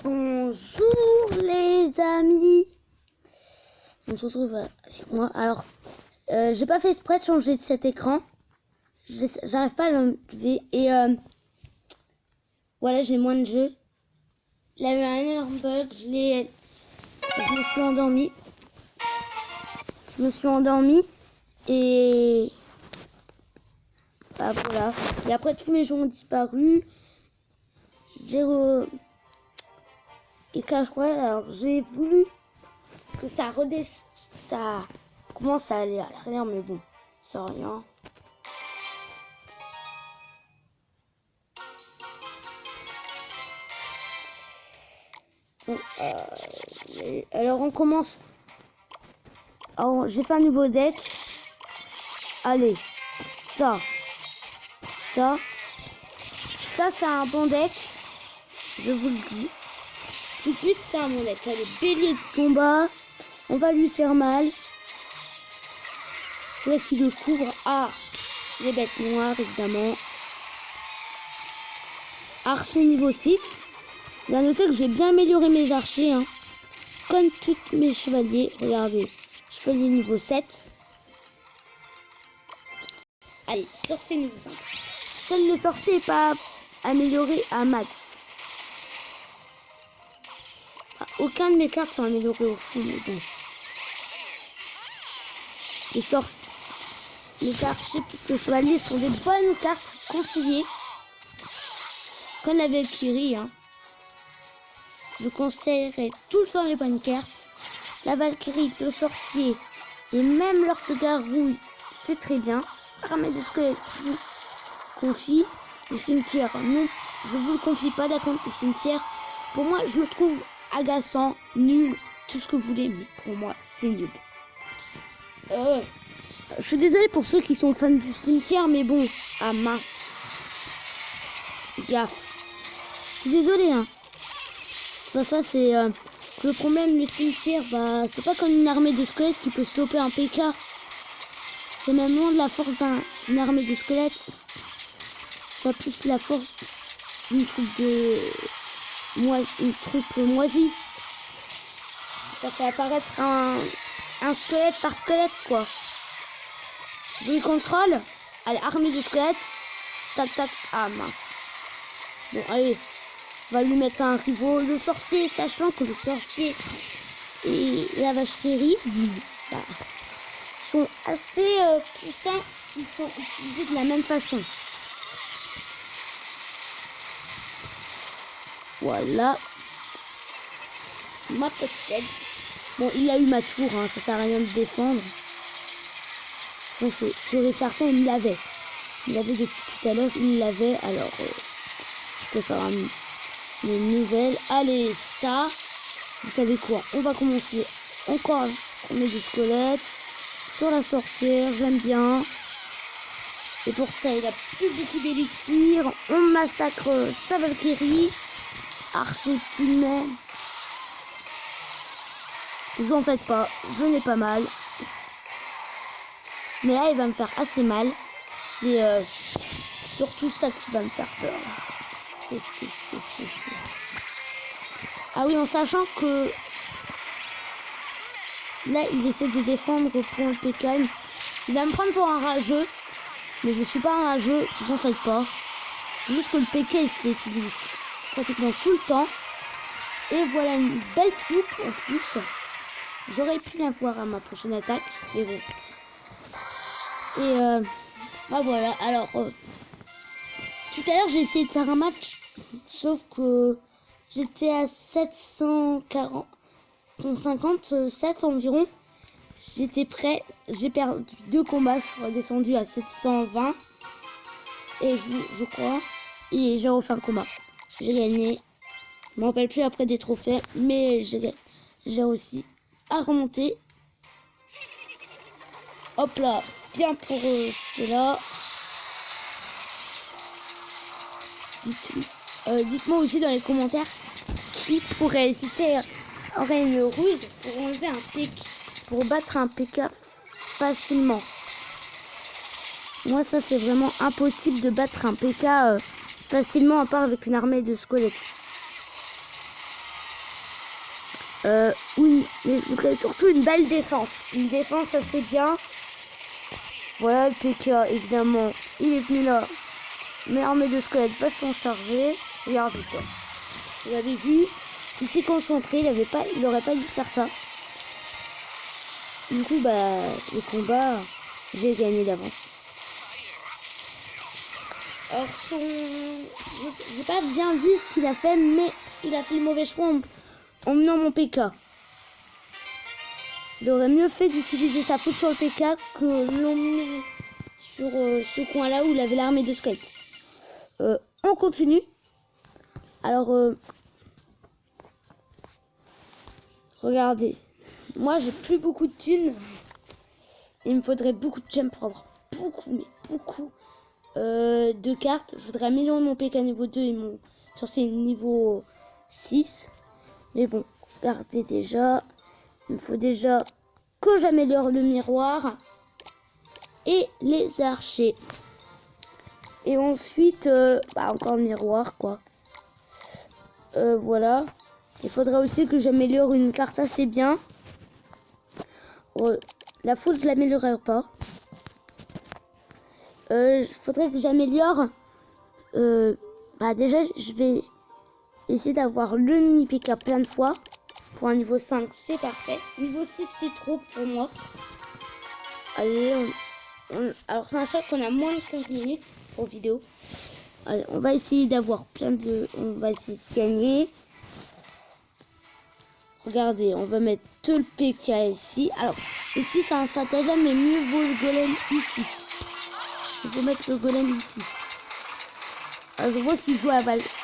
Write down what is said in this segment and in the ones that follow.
Bonjour les amis, on se retrouve avec moi. Alors, j'ai pas fait exprès de changer de cet écran. J'arrive pas à l'enlever et voilà, j'ai moins de jeux. Il y avait un énorme bug, je me suis endormie. Et bah voilà. Et après tous mes jeux ont disparu. Et quand je crois, alors j'ai voulu que ça commence à aller à l'arrière, mais bon, c'est rien. Bon, alors on commence. Alors j'ai fait un nouveau deck. Allez, ça c'est un bon deck, je vous le dis. Tout de suite, c'est un bon deck. Allez, bélier de combat, on va lui faire mal. C'est là qu'il le couvre. Ah, les bêtes noires, évidemment. Archer niveau 6. Bien noter que j'ai bien amélioré mes archers, hein. Comme tous mes chevaliers. Regardez, chevalier niveau 7. Allez, sorcier niveau 5. Seul le sorcier n'est pas amélioré à max. Aucun de mes cartes sont améliorées au fond, mais bon. Les archers et les chevaliers sont des bonnes cartes conseillées. Comme la Valkyrie, hein. Je conseillerais tout le temps les bonnes cartes. La Valkyrie, le sorcier et même l'orque gargouille, c'est très bien. Armée de squelettes, je vous confie. Le cimetière, non, je vous le confie pas, d'accord. Le cimetière, pour moi, je le trouve agaçant, nul, tout ce que vous voulez, mais pour moi, c'est nul. Je suis désolée pour ceux qui sont fans du cimetière, mais bon, ah mince, gaffe. Je suis désolée, hein. C'est pas ça, c'est que le problème, le cimetière, bah, c'est pas comme une armée de squelettes qui peut stopper un PK. C'est même loin de la force d'une armée de squelettes. Ça a plus la force d'une troupe moisie. Ça fait apparaître un squelette par squelette, quoi. Je les contrôle. Allez, armée de squelettes. Tac, tac. Ah, mince. Bon, allez. On va lui mettre un rivaux. Le sorcier, sachant que le sorcier et la vacherie bah, sont assez puissants. Ils sont utilisés de la même façon. Voilà. Ma petite. Bon, il a eu ma tour, hein, ça sert à rien de défendre. Bon, c'est sûr et certain, il l'avait. Il l'avait depuis tout à l'heure, il l'avait. Alors, je peux faire une nouvelle. Allez, ça. Vous savez quoi? On va commencer encore. On met des squelettes. Sur la sorcière, j'aime bien. Et pour ça, il a plus beaucoup d'élixir. On massacre sa Valkyrie. Archer tout de même. Vous en faites pas, je n'ai pas mal. Mais là, il va me faire assez mal. C'est surtout ça qui va me faire peur. Ah oui, en sachant que là, il essaie de défendre pour le PK. Il va me prendre pour un rageux. Mais je suis pas un rageux, vous en faites pas. C'est juste que le PK, il se fait utiliser pratiquement tout le temps. Et voilà une belle troupe en plus. J'aurais pu la voir à ma prochaine attaque, mais bon. Et bah voilà, alors tout à l'heure j'ai essayé de faire un match, sauf que j'étais à 757 environ. J'étais prêt, j'ai perdu 2 combats, je suis redescendu à 720. Et je crois, et j'ai refait un combat. J'ai gagné, je me rappelle plus après des trophées, mais j'ai réussi à remonter. Hop là, bien pour cela. Dites-moi aussi dans les commentaires qui pourrait hésiter aurait une ruse pour enlever un PK, pour battre un PK facilement. Moi ça c'est vraiment impossible de battre un PK facilement à part avec une armée de squelettes. Oui, mais je voudrais surtout une belle défense. Une défense assez bien. Voilà, le PK, évidemment, il est venu là. Mais l'armée de squelettes va s'en charger. Regardez ça. Vous avez vu, il s'est concentré, il aurait pas dû faire ça. Du coup, bah, le combat, j'ai gagné d'avance. Alors, j'ai pas bien vu ce qu'il a fait, mais il a fait le mauvais choix en menant mon PK. Il aurait mieux fait d'utiliser sa faute sur le PK que l'emmener sur ce coin-là où il avait l'armée de squelettes. On continue. Alors, regardez. Moi, j'ai plus beaucoup de thunes. Il me faudrait beaucoup de gemmes pour avoir beaucoup de cartes. Je voudrais améliorer mon PK niveau 2 et mon sorcier niveau 6. Mais bon, regardez déjà. Il me faut déjà que j'améliore le miroir et les archers. Et ensuite, encore le miroir, quoi. Voilà. Il faudrait aussi que j'améliore une carte assez bien. La foule, je l'améliorerai pas. Il faudrait que j'améliore. Déjà, je vais essayer d'avoir le mini PK plein de fois. Pour un niveau 5, c'est parfait. Niveau 6, c'est trop pour moi. Allez, alors c'est un choc qu'on a moins de 15 minutes pour vidéo. Allez, on va essayer d'avoir on va essayer de gagner. Regardez, on va mettre tout le PK ici. Alors, ici c'est un stratagème, mais mieux vaut le golem ici. Il faut mettre le golem ici. Alors, je vois qu'il joue à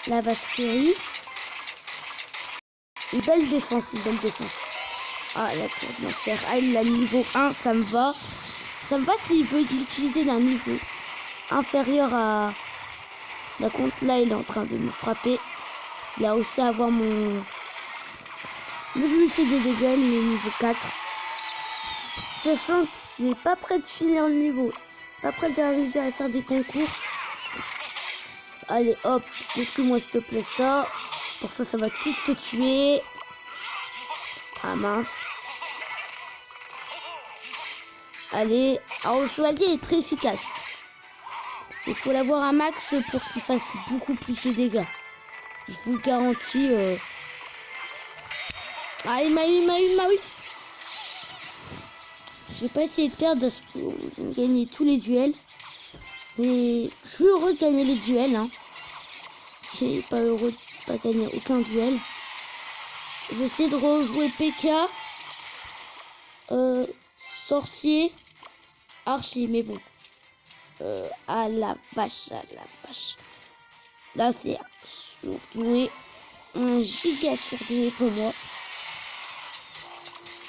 la Valkyrie. Une belle défense. Ah, la tour de l'enfer. Ah, il a niveau 1, ça me va. Ça me va s'il veut l'utiliser d'un niveau inférieur à... Par contre, là, il est en train de me frapper. Il a aussi à avoir mon... Mais je lui fais des dégâts, il est niveau 4. Sachant qu'il n'est pas prêt de finir le niveau. Pas prêt d'arriver à faire des concours. Allez, hop, détruis-moi s'il te plaît ça. Pour ça, ça va tous te tuer. Ah mince. Allez, alors le chevalier est très efficace. Il faut l'avoir à max pour qu'il fasse beaucoup plus de dégâts. Je vous le garantis. Ah, il m'a eu. Je vais pas essayer de perdre parce que j'ai gagné tous les duels. Mais je suis heureux de gagner les duels. Hein. J'ai pas heureux de pas gagner aucun duel. J'essaie de rejouer PK. Sorcier. Archer. Mais bon. À la vache. Là, c'est surdoué. Un giga surdoué pour moi.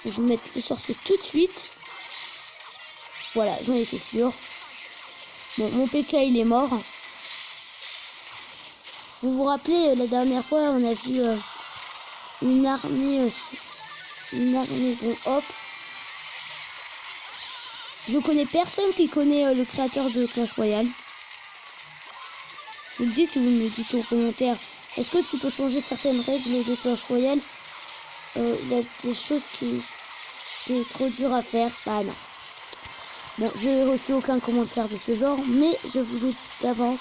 Je vais mettre le sorcier tout de suite. Voilà, j'en étais sûr. Bon, mon PK, il est mort. Vous vous rappelez, la dernière fois, on a vu une armée, bon, hop. Je connais personne qui connaît le créateur de Clash Royale. Vous me dites si vous me dites en commentaire. Est-ce que tu peux changer certaines règles de Clash Royale? Il y a des choses qui est trop dur à faire. Bah non. Bon, j'ai reçu aucun commentaire de ce genre, mais je vous le dis d'avance.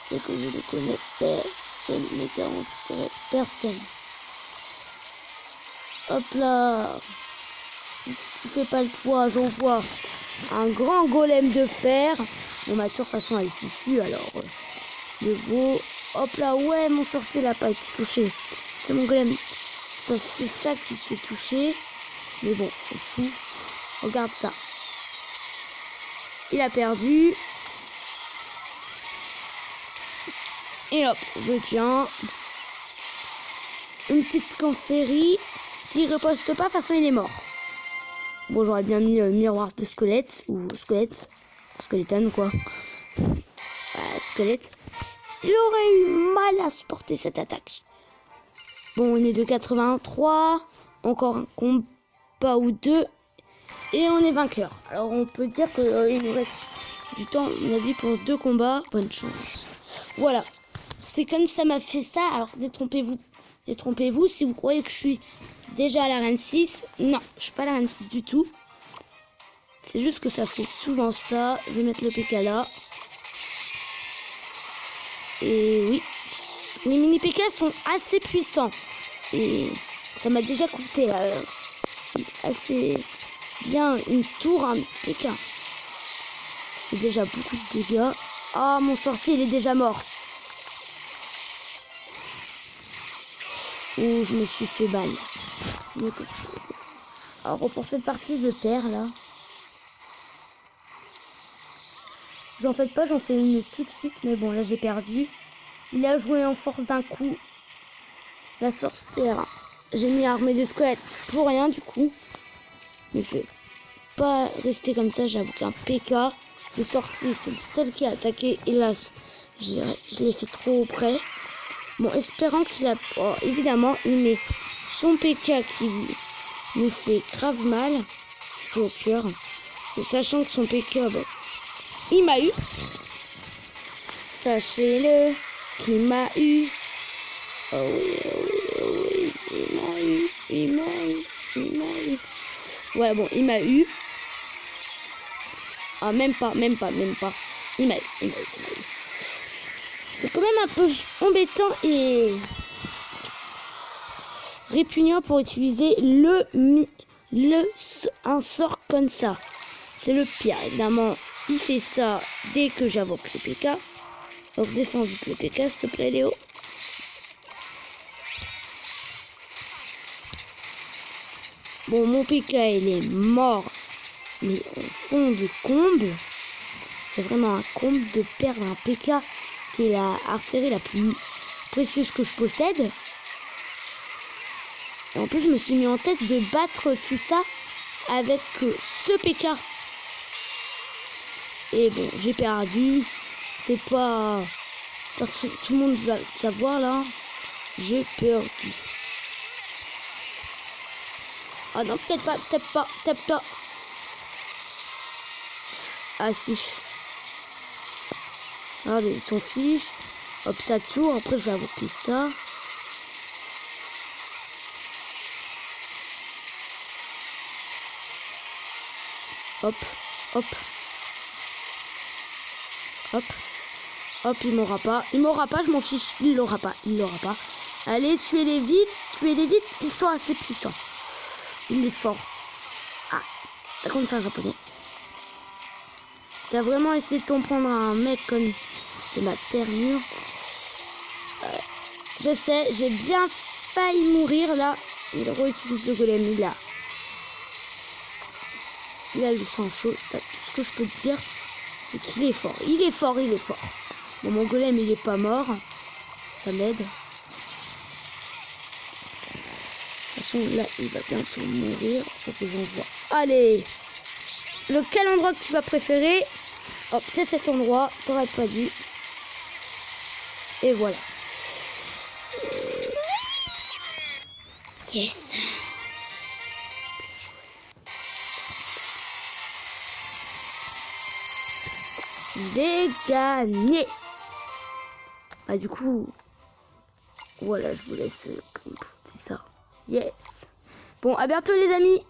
C'est que je ne connais personne, mais garantirai personne. Hop là. Tu fais pas le poids, j'envoie un grand golem de fer. Bon, ma tour, de toute façon, elle est fichue, alors le beau. Hop là, ouais, mon sorcier n'a pas été touché. C'est mon golem. Ça, c'est ça qui se fait toucher. Mais bon, c'est fou. Regarde ça. Il a perdu. Et hop, je tiens. Une petite conférie. S'il reposte pas, de toute façon, il est mort. Bon, j'aurais bien mis miroir de squelette. Ou squelette. Skeleton, quoi. Squelette. Il aurait eu mal à supporter cette attaque. Bon, on est de 83. Encore un combat ou deux. Et on est vainqueur. Alors, on peut dire qu'il nous reste du temps, à mon avis, pour 2 combats. Bonne chance. Voilà. C'est comme ça m'a fait ça. Alors détrompez-vous. Détrompez-vous si vous croyez que je suis déjà à l'arène 6. Non, je suis pas à l'arène 6 du tout. C'est juste que ça fait souvent ça. Je vais mettre le PK là. Et oui, les mini PK sont assez puissants. Et ça m'a déjà coûté assez bien une tour un PK. C'est déjà beaucoup de dégâts. Ah, mon sorcier, il est déjà mort. Oh, je me suis fait ban. Alors, pour cette partie, je perds, là. J'en fais pas, j'en fais une tout de suite. Mais bon, là, j'ai perdu. Il a joué en force d'un coup. La sorcière. J'ai mis armée de squelettes pour rien, du coup. Mais je vais pas rester comme ça. J'avoue qu'un PK de sortie, c'est le seul qui a attaqué. Hélas, je l'ai fait trop près. Bon, espérant qu'il a... Oh, évidemment, il met son PK qui nous fait grave mal au cœur. Et sachant que son PK, bon, il m'a eu. Sachez-le, qu'il m'a eu. Oh oui, oh oui, oh oui, il m'a eu, il m'a eu, il m'a eu. Voilà, bon, il m'a eu. Ah, même pas. Il m'a eu, il m'a eu. C'est quand même un peu embêtant et répugnant pour utiliser un sort comme ça. C'est le pire, évidemment. Il fait ça dès que j'invoque le PK. Donc défends vite le PK, s'il te plaît, Léo. Bon, mon PK, il est mort. Mais au fond du comble, c'est vraiment un comble de perdre un PK qui est la artillerie la plus précieuse que je possède. Et en plus, je me suis mis en tête de battre tout ça avec ce PK. Et bon, j'ai perdu. C'est pas... Parce que tout le monde va le savoir là. J'ai perdu. Ah non, peut-être pas, tape pas. Ah si. Regardez, ils s'en fiche. Hop, ça tourne. Après, je vais invoquer ça. Hop, hop. Hop. Hop, il m'aura pas. Il m'aura pas, je m'en fiche. Il l'aura pas. Allez, tuez-les vite. Ils sont assez puissants. Il est fort. Ah, t'as compris ça, japonais. T'as vraiment essayé de t'en prendre un mec comme de ma ternure. Je sais, j'ai bien failli mourir là. Il réutilise le golem, il a le sang chaud. Tout ce que je peux te dire, c'est qu'il est fort. Il est fort. Bon, mon golem, il est pas mort. Ça m'aide. De toute façon, là, il va bientôt mourir. Faut que j'en vois. Allez! Quel endroit que tu vas préférer? Hop, c'est cet endroit. T'aurais pas dû. Et voilà. Yes! J'ai gagné. Bah du coup, voilà, je vous laisse comme ça. Yes. Bon, à bientôt les amis.